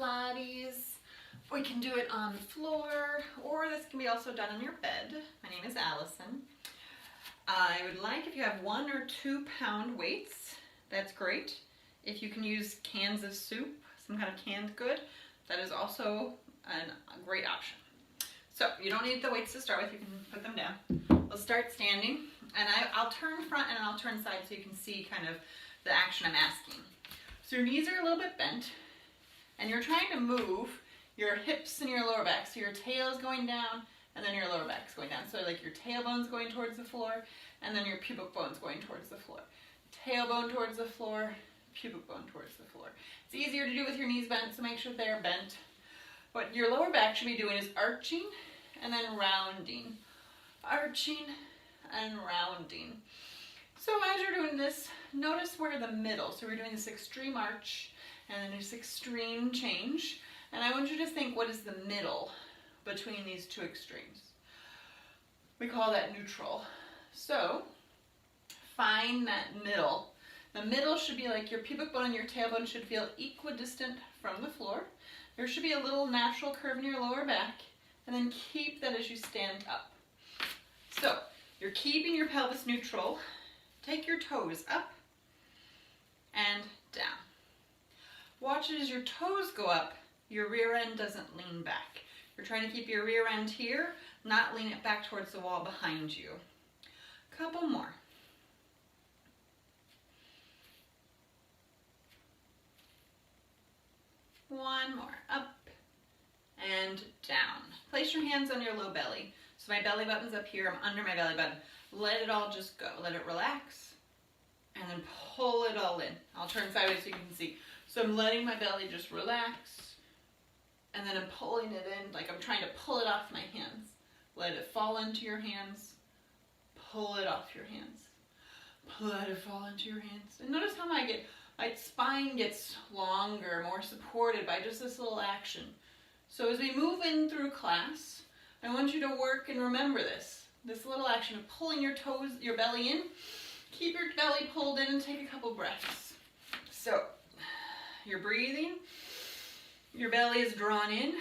Pilates. We can do it on the floor, or this can be also done on your bed. My name is Allison. I would like if you have 1 or 2 pound weights, that's great. If you can use cans of soup, some kind of canned good, that is also a great option. So you don't need the weights to start with, you can put them down. We'll start standing, and I'll turn front and I'll turn side so you can see kind of the action I'm asking. So your knees are a little bit bent, and you're trying to move your hips and your lower back. So your tail is going down, and then your lower back is going down. So like your tailbone's going towards the floor, and then your pubic bone's going towards the floor. Tailbone towards the floor, pubic bone towards the floor. It's easier to do with your knees bent, so make sure they're bent. What your lower back should be doing is arching and then rounding. Arching and rounding. So as you're doing this, notice where the middle, so we're doing this extreme arch and then this extreme change. And I want you to think, what is the middle between these two extremes? We call that neutral. So find that middle. The middle should be like your pubic bone and your tailbone should feel equidistant from the floor. There should be a little natural curve in your lower back, and then keep that as you stand up. So you're keeping your pelvis neutral. Take your toes up and down. Watch as your toes go up, your rear end doesn't lean back. You're trying to keep your rear end here, not lean it back towards the wall behind you. Couple more. One more, up and down. Place your hands on your low belly. So my belly button's up here, I'm under my belly button. Let it all just go, let it relax, and then pull it all in. I'll turn sideways so you can see. So I'm letting my belly just relax, and then I'm pulling it in, like I'm trying to pull it off my hands. Let it fall into your hands, pull it off your hands. Let it fall into your hands. And notice how my spine gets longer, more supported by just this little action. So as we move in through class, I want you to work and remember this little action of pulling your toes, your belly in. Keep your belly pulled in and take a couple breaths. So you're breathing, your belly is drawn in,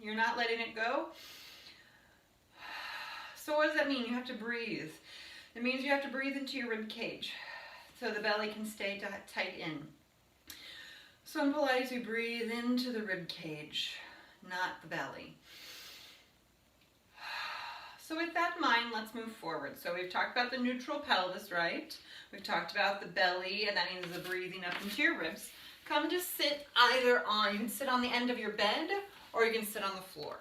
you're not letting it go. So what does that mean? You have to breathe. It means you have to breathe into your rib cage so the belly can stay tight in. So in Pilates, we breathe into the rib cage, not the belly. So with that in mind, let's move forward. So we've talked about the neutral pelvis, right? We've talked about the belly, and that means the breathing up into your ribs. Come to sit either on, you can sit on the end of your bed, or you can sit on the floor.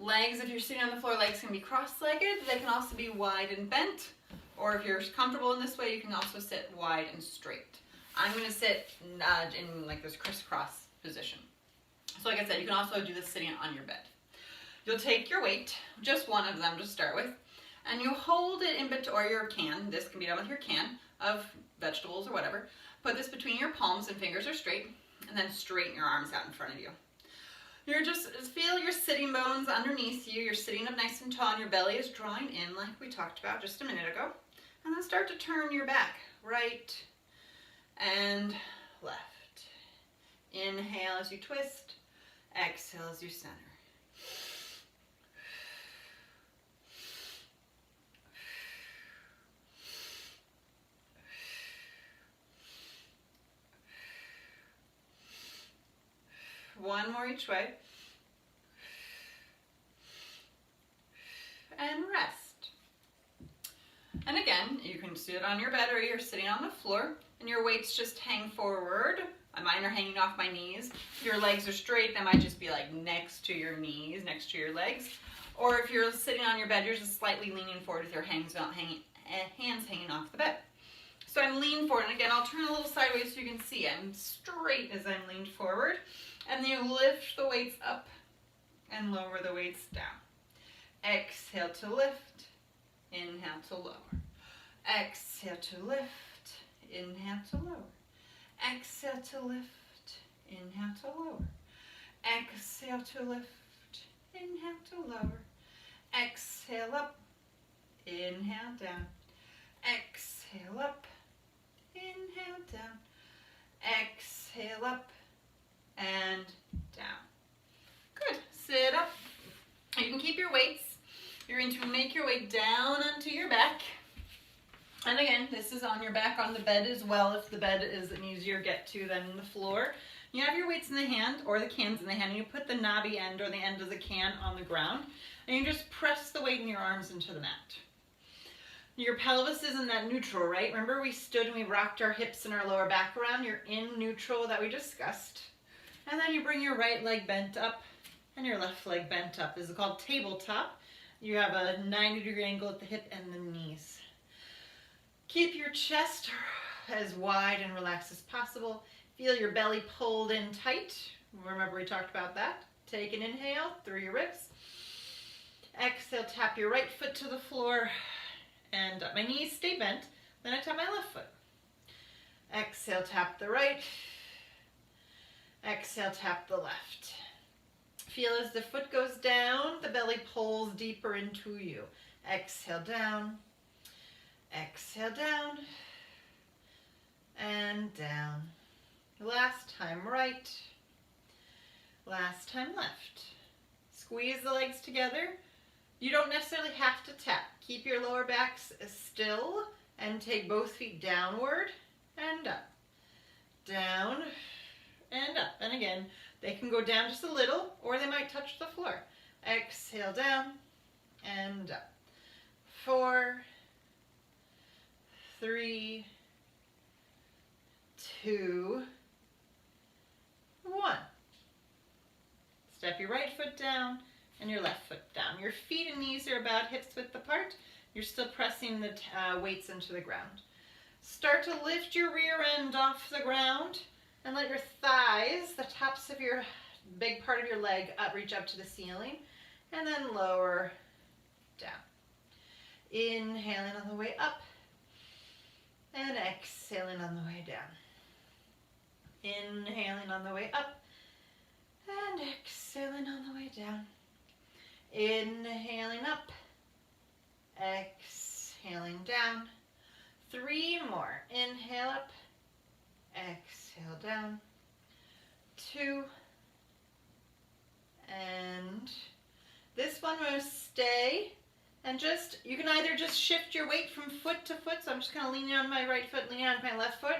Legs, if you're sitting on the floor, legs can be cross-legged. They can also be wide and bent. Or if you're comfortable in this way, you can also sit wide and straight. I'm going to sit in like this crisscross position. So like I said, you can also do this sitting on your bed. You'll take your weight, just one of them to start with, and you'll hold it in between, or your can, this can be done with your can of vegetables or whatever. Put this between your palms and fingers are straight, and then straighten your arms out in front of you. You're just feel your sitting bones underneath you. You're sitting up nice and tall, and your belly is drawing in like we talked about just a minute ago. And then start to turn your back, right and left. Inhale as you twist, exhale as you center. One more each way. And rest. And again, you can sit on your bed or you're sitting on the floor and your weights just hang forward. Mine are hanging off my knees. If your legs are straight, they might just be like next to your knees, next to your legs. Or if you're sitting on your bed, you're just slightly leaning forward with your hands hanging off the bed. So I'm leaning forward, and again, I'll turn a little sideways so you can see. I'm straight as I'm leaned forward. And then you lift the weights up and lower the weights down. Exhale to lift, inhale to lower. Exhale to lift, inhale to lower. Exhale to lift, inhale to lower. Exhale to lift, inhale to lower. Exhale up, inhale down. Exhale up, inhale down. Exhale up, and down. Good. Sit up. You can keep your weights. You're going to make your way down onto your back. And again, this is on your back on the bed as well, if the bed is an easier get to than the floor. You have your weights in the hand or the cans in the hand, and you put the knobby end or the end of the can on the ground, and you just press the weight in your arms into the mat. Your pelvis is in that neutral, right? Remember we stood and we rocked our hips and our lower back around? You're in neutral that we discussed. And then you bring your right leg bent up and your left leg bent up. This is called tabletop. You have a 90-degree angle at the hip and the knees. Keep your chest as wide and relaxed as possible. Feel your belly pulled in tight. Remember we talked about that. Take an inhale through your ribs. Exhale, tap your right foot to the floor and my knees stay bent. Then I tap my left foot. Exhale, tap the right. Exhale, tap the left. Feel as the foot goes down, the belly pulls deeper into you. Exhale down, exhale down, and down. Last time right, last time left. Squeeze the legs together. You don't necessarily have to tap. Keep your lower backs still and take both feet downward and up. Down and up. And again, they can go down just a little or they might touch the floor. Exhale down and up. 4, 3, 2, 1. Step your right foot down and your left foot down. Your feet and knees are about hips width apart. You're still pressing the weights into the ground. Start to lift your rear end off the ground and let your thighs, the tops of your big part of your leg, reach up to the ceiling, and then lower down. Inhaling on the way up and exhaling on the way down. Inhaling on the way up and exhaling on the way down. Inhaling up, exhaling down. 3 more. Inhale up, exhale down. 2, and this one will stay. And you can either just shift your weight from foot to foot, so I'm just kind of leaning on my right foot, leaning on my left foot,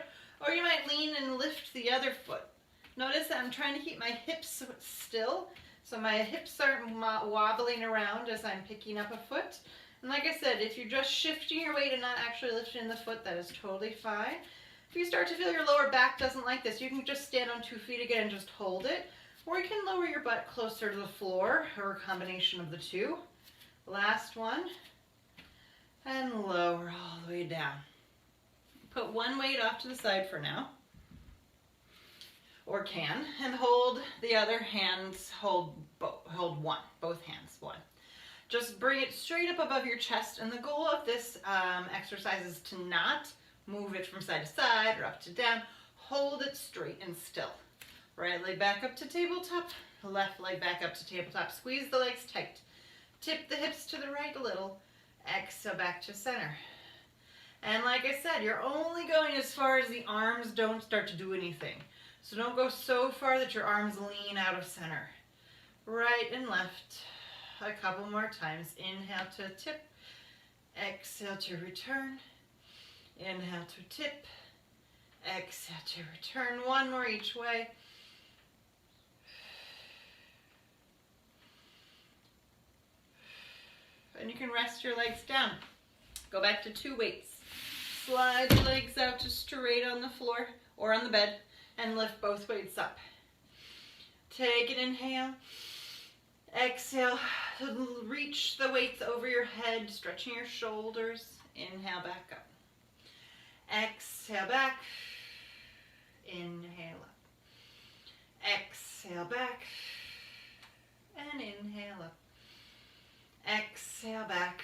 or you might lean and lift the other foot. Notice that I'm trying to keep my hips still, so my hips aren't wobbling around as I'm picking up a foot. And like I said, if you're just shifting your weight and not actually lifting the foot, that is totally fine. If you start to feel your lower back doesn't like this, you can just stand on 2 feet again and just hold it, or you can lower your butt closer to the floor, or a combination of the two. Last one, and lower all the way down. Put one weight off to the side for now, or can, and hold the other hands, hold one, both hands, one. Just bring it straight up above your chest, and the goal of this exercise is to not move it from side to side or up to down. Hold it straight and still. Right leg back up to tabletop, left leg back up to tabletop. Squeeze the legs tight. Tip the hips to the right a little. Exhale back to center. And like I said, you're only going as far as the arms don't start to do anything. So don't go so far that your arms lean out of center. Right and left. A couple more times. Inhale to tip. Exhale to return. Inhale to tip. Exhale to return. One more each way. And you can rest your legs down. Go back to 2 weights. Slide the legs out to straight on the floor or on the bed and lift both weights up. Take an inhale. Exhale. Reach the weights over your head, stretching your shoulders. Inhale back up. Exhale back. Inhale up. Exhale back. And inhale up. Exhale back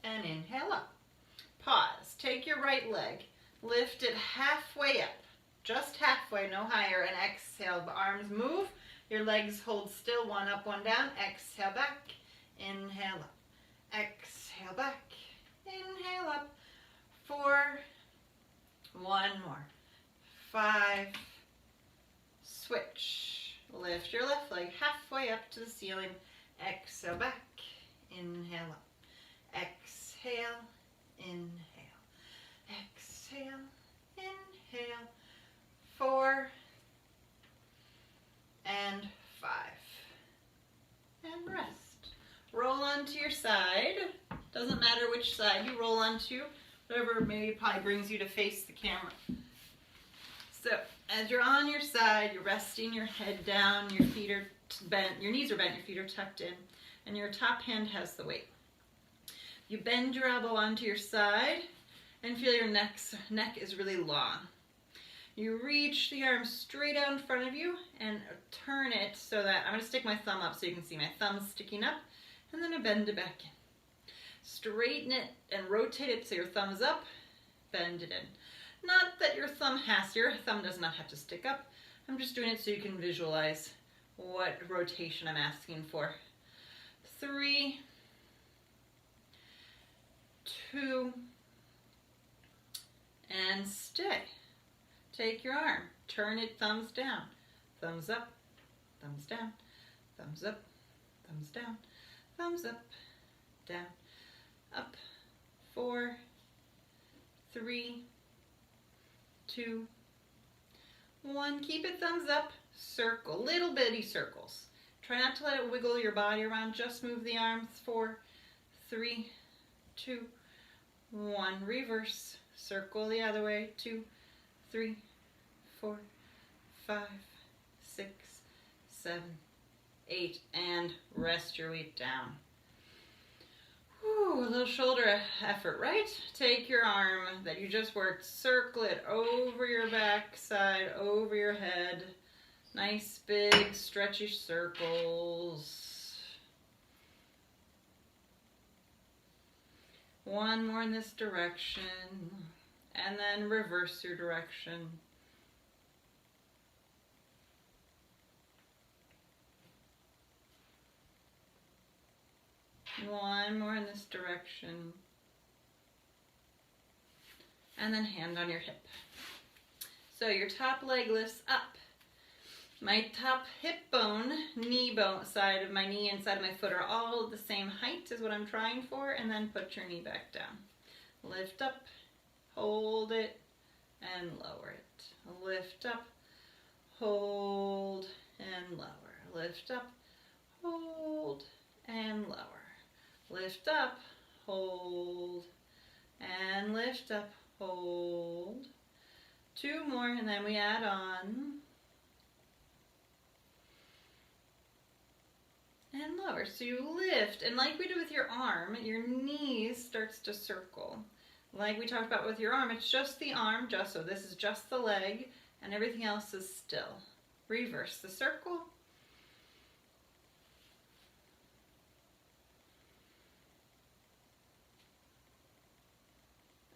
and inhale up. Pause. Take your right leg, lift it halfway up, just halfway, no higher, and exhale. The arms move, your legs hold still, one up, one down. Exhale back, inhale up. Exhale back, inhale up. 4, 1 more. 5, switch. Lift your left leg halfway up to the ceiling. Exhale back, inhale up. Exhale, inhale. Exhale, inhale. 4 and 5. And rest. Roll onto your side. Doesn't matter which side you roll onto. Whatever maybe probably brings you to face the camera. So as you're on your side, you're resting your head down, your feet are bent, your knees are bent, your feet are tucked in, and your top hand has the weight. You bend your elbow onto your side and feel your neck is really long. You reach the arm straight out in front of you and turn it so that, I'm going to stick my thumb up so you can see my thumb sticking up, and then I bend it back in. Straighten it and rotate it so your thumb is up, bend it in. Not that your thumb does not have to stick up. I'm just doing it so you can visualize what rotation I'm asking for. 3, 2, and stay. Take your arm, turn it thumbs down, thumbs up, thumbs down, thumbs up, thumbs down, thumbs up, down, up. 4, 3, 2, 1. Keep it thumbs up, circle, little bitty circles. Try not to let it wiggle your body around, just move the arms. 4, 3, 2, 1. Reverse, circle the other way. 2, 3, 4, 5, 6, 7, 8, and rest your weight down. Whew, a little shoulder effort, right? Take your arm that you just worked, circle it over your back side, over your head. Nice big stretchy circles. One more in this direction, and then reverse your direction. One more in this direction. And then hand on your hip. So your top leg lifts up. My top hip bone, knee bone, side of my knee and side of my foot are all the same height is what I'm trying for, and then put your knee back down. Lift up, hold it, and lower it. Lift up, hold, and lower. Lift up, hold, and lower. Lift up, hold, and lift up, hold. 2 more, and then we add on. And lower. So you lift, and like we did with your arm, your knees starts to circle. Like we talked about with your arm, it's just the arm, so this is just the leg, and everything else is still. Reverse the circle.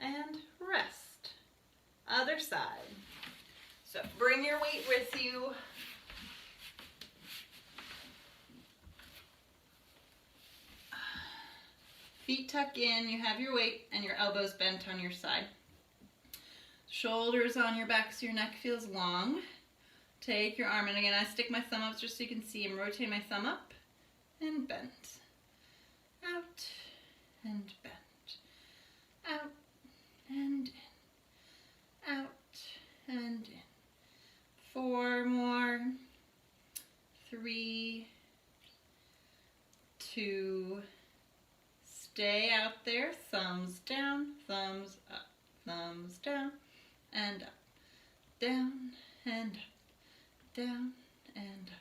And rest. Other side. So bring your weight with you. Feet tuck in, you have your weight and your elbows bent on your side. Shoulders on your back so your neck feels long. Take your arm, and again I stick my thumb up just so you can see. I'm rotating my thumb up and bent. Out and bent. Out and in. Out and in. 4 more. 3, 2, stay out there, thumbs down, thumbs up, thumbs down, and up, down, and up, down, and up.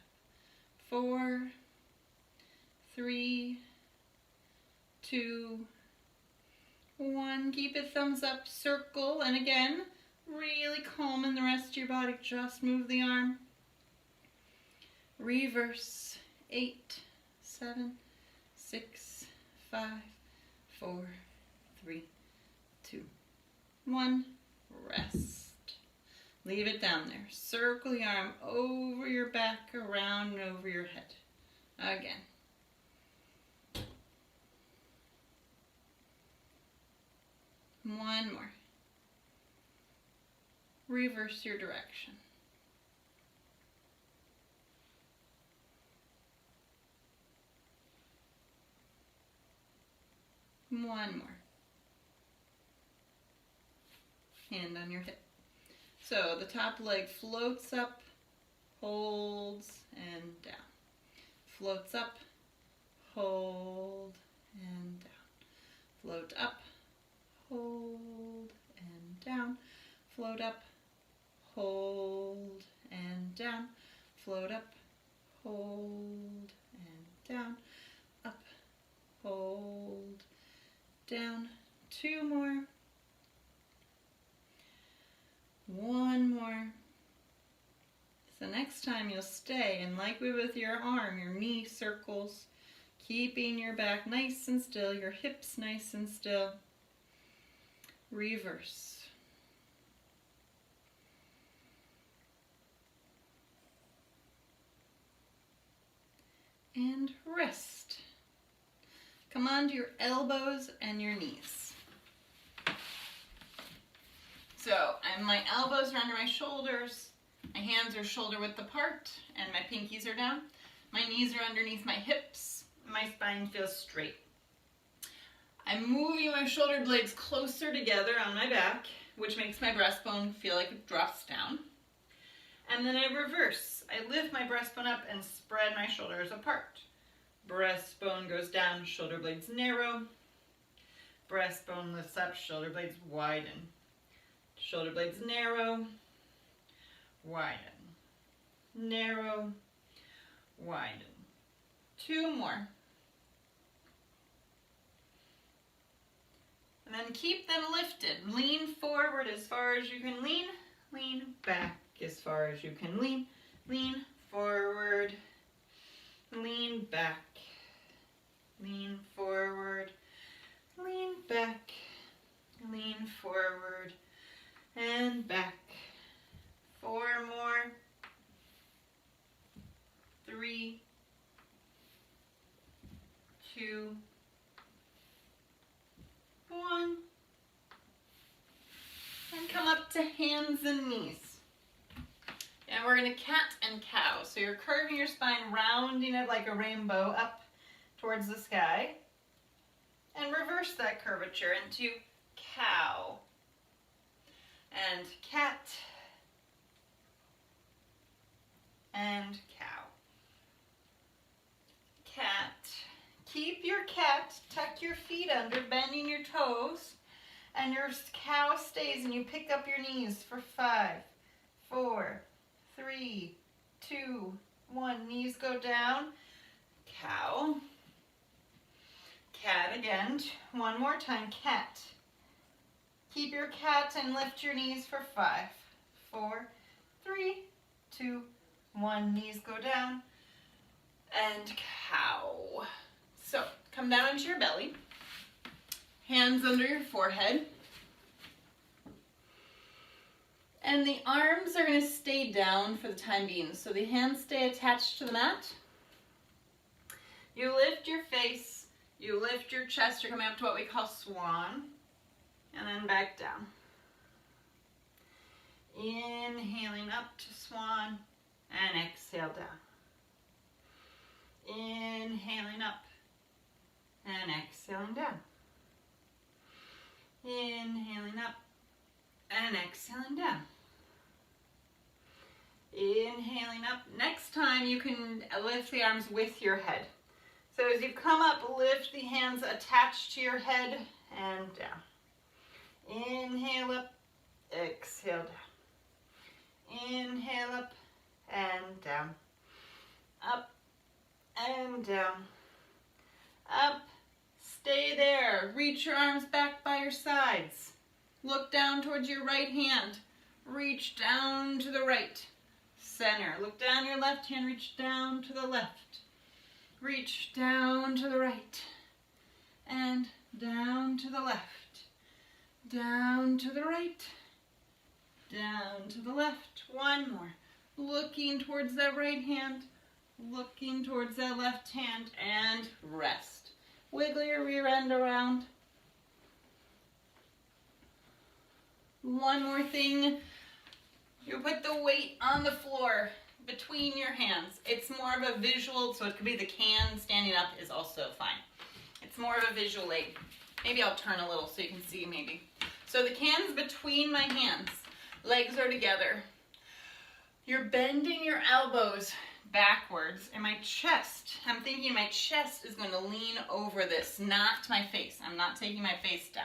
4, 3, 2, 1. Keep it thumbs up, circle, and again, really calm in the rest of your body. Just move the arm. Reverse. 8, 7, 6, 5, 4, 3, 2, 1. Rest. Leave it down there. Circle the arm over your back, around and over your head. Again. One more. Reverse your direction. One more. Hand on your hip. So the top leg floats up, holds, and down. Floats up, hold, and down. Float up, hold, and down. Float up, hold, and down. Float up, hold, and down. Up, hold, down. Two more. One more. So next time you'll stay, and like we with your arm, your knee circles, keeping your back nice and still, your hips nice and still. Reverse. And rest. Come onto your elbows and your knees. So my elbows are under my shoulders, my hands are shoulder width apart, and my pinkies are down. My knees are underneath my hips, my spine feels straight. I'm moving my shoulder blades closer together on my back, which makes my breastbone feel like it drops down. And then I reverse. I lift my breastbone up and spread my shoulders apart. Breastbone goes down, shoulder blades narrow. Breastbone lifts up, shoulder blades widen. Shoulder blades narrow, widen, narrow, widen. Two more. And then keep them lifted. Lean forward as far as you can lean. Lean back as far as you can lean. Lean forward. Lean back. Lean forward. Lean back. Lean forward. And back. Four more. 3, 2, 1. And come up to hands and knees. And we're going to cat and cow. So you're curving your spine, rounding it like a rainbow up towards the sky. And reverse that curvature into cow. And cat. And cow. Cat. Keep your cat, tuck your feet under, bending your toes, and your cow stays, and you pick up your knees for 5, 4, 3, 2, 1. Knees go down. Cow. Cat again. One more time. Cat. Keep your cat and lift your knees for 5, 4, 3, 2, 1. Knees go down. And cow. So, come down onto your belly. Hands under your forehead. And the arms are going to stay down for the time being. So the hands stay attached to the mat. You lift your face. You lift your chest. You're coming up to what we call swan. And then back down. Inhaling up to swan. And exhale down. Inhaling up. And exhaling down. Inhaling up. And exhaling down. Inhaling up. Next time you can lift the arms with your head. So as you come up, lift the hands attached to your head and down. Inhale up, exhale down. Inhale up and down. Up and down. Up. Stay there. Reach your arms back by your sides. Look down towards your right hand. Reach down to the right. Center. Look down your left hand. Reach down to the left. Reach down to the right. And down to the left. Down to the right. Down to the left. One more. Looking towards that right hand. Looking towards that left hand. And rest. Wiggle your rear end around. One more thing. You put the weight on the floor between your hands. It's more of a visual, so it could be the can standing up is also fine. It's more of a visual aid. Maybe I'll turn a little so you can see maybe. So the can's between my hands. Legs are together. You're bending your elbows backwards, and my chest, I'm thinking my chest is going to lean over this, not my face. I'm not taking my face down.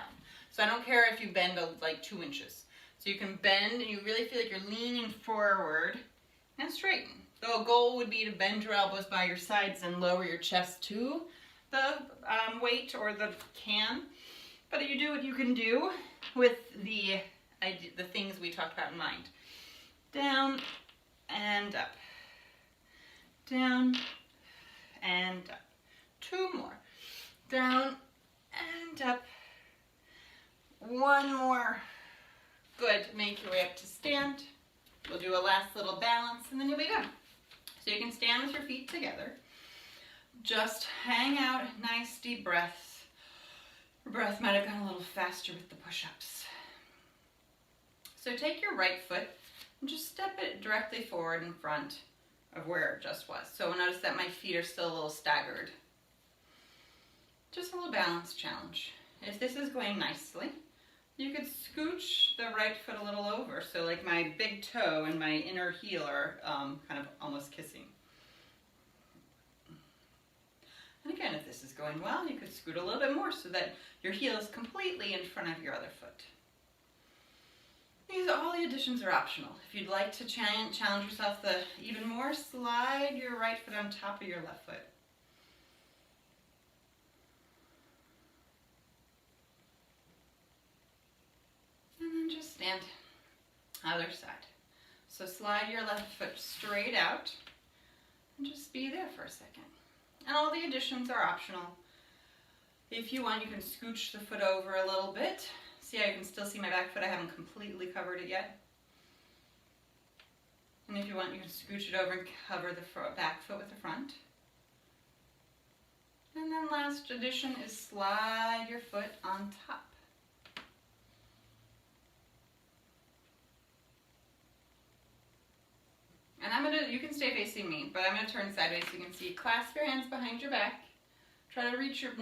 So I don't care if you bend like 2 inches. So you can bend and you really feel like you're leaning forward and straighten. The goal would be to bend your elbows by your sides and lower your chest to the weight or the can. But you do what you can do with the things we talked about in mind. Down and up. Down and up. 2 more. Down and up. 1 more. Good. Make your way up to stand. We'll do a last little balance and then you'll be done. So you can stand with your feet together. Just hang out, nice deep breaths. Your breath might have gone a little faster with the push-ups. So take your right foot and just step it directly forward in front of where it just was. So notice that my feet are still a little staggered. Just a little balance challenge. If this is going nicely, you could scooch the right foot a little over. So like my big toe and my inner heel are kind of almost kissing. And again, if this is going well, you could scoot a little bit more so that your heel is completely in front of your other foot. All the additions are optional. If you'd like to challenge yourself even more, slide your right foot on top of your left foot. And then just stand other side. So slide your left foot straight out and just be there for a second. And all the additions are optional. If you want, you can scooch the foot over a little bit. See how you can still see my back foot? I haven't completely covered it yet. And if you want, you can scooch it over and cover the back foot with the front. And then last addition is slide your foot on top. And you can stay facing me, but I'm gonna turn sideways so you can see. Clasp your hands behind your back. Try to reach your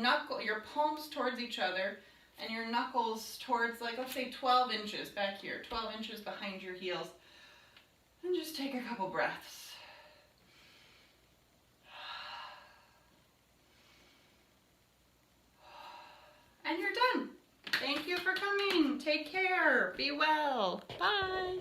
palms towards each other and your knuckles towards, like, let's say 12 inches back here, 12 inches behind your heels. And just take a couple breaths. And you're done. Thank you for coming. Take care. Be well. Bye.